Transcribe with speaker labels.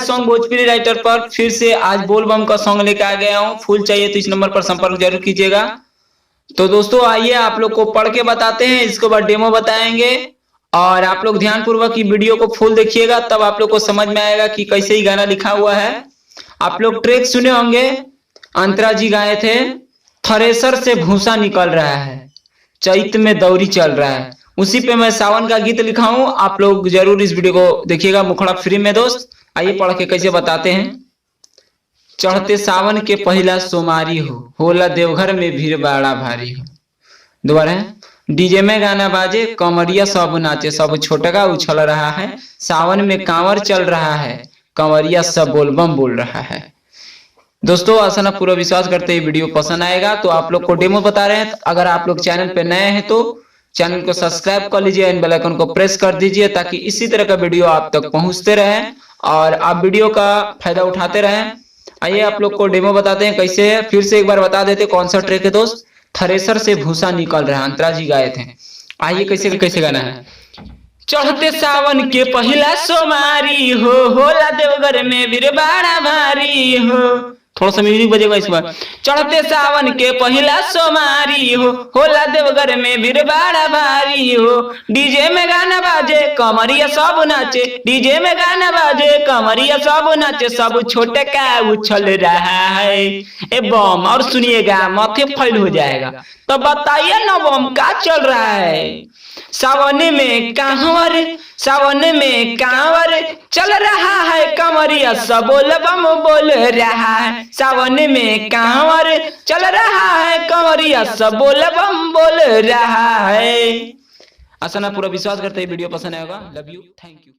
Speaker 1: Song Bhojpuri writer पर फिर से आज बोल बम का सॉन्ग लेकर आ गया हूँ। फुल चाहिए तो इस नंबर पर संपर्क जरूर कीजिएगा। तो दोस्तों आइए आप लोग को पढ़ के बताते हैं, इसके बाद डेमो बताएंगे और आप लोग ध्यान पूर्वक की वीडियो को फुल देखिएगा, तब आप लोग को समझ में आएगा कि कैसे ही गाना लिखा हुआ है। आप लोग ट्रैक सुने होंगे, अंतरा जी गाए थे, थ्रेसर से भूसा निकल रहा है, चैत में दौरी चल रहा है, उसी पे मैं सावन का गीत लिखा हूँ। आप लोग जरूर इस वीडियो को देखिएगा, मुखड़ा फ्री में दोस्त। आइए पढ़ के कैसे बताते हैं। चढ़ते सावन के पहला सोमारी हो, होला देवघर में भीड़ बड़ा भारी हो। दोबारा है, डीजे में गाना बाजे, कमरिया सब नाचे, सब छोटका उछल रहा है, सावन में कांवर चल रहा है, कंवरिया सब बोलबम बोल रहा है। दोस्तों आशा ना पूरा विश्वास करते हैं वीडियो पसंद आएगा। तो आप लोग को डेमो बता रहे हैं, अगर आप लोग चैनल पे नए हैं तो चैनल को सब्सक्राइब कर लीजिए, एंड बेल आइकन को प्रेस कर दीजिए ताकि इसी तरह का वीडियो आप तक पहुंचते रहे और आप वीडियो का फायदा उठाते रहें। आइए आप लोग को डेमो बताते हैं कैसे है। फिर से एक बार बता देते कौन सा ट्रैक है दोस्त। थ्रेसर से भूसा निकल रहा है, अंतरा जी गाए थे। आइए कैसे कैसे गाना है। चढ़ते सावन के पहला सोमारी हो, होला देवघर में भीड़ बड़ा भारी हो। थोड़ा सा म्यूजिक बजेगा इस बार। चढ़ते सावन के पहला सोमारी हो, होला देवघर में भीड़ बड़ा भारी हो। डीजे में गाना बाजे, कमरिया सब नाचे, डीजे में गाना बाजे, कमरिया सब नाचे, सब छोटे का उछल रहा है। ए बम और सुनिएगा माथे फैल हो जाएगा। तो बताइए ना बम क्या चल रहा है। सावन में कांवर, सावन में कांवर चल रहा है, कमरिया सब बोल बम बोल रहा है। सावन में कांवर चल रहा है, कमरिया सब बोल बम बोल रहा है। आशा ना पूरा विश्वास करते हैं वीडियो पसंद आएगा। Love you, thank you.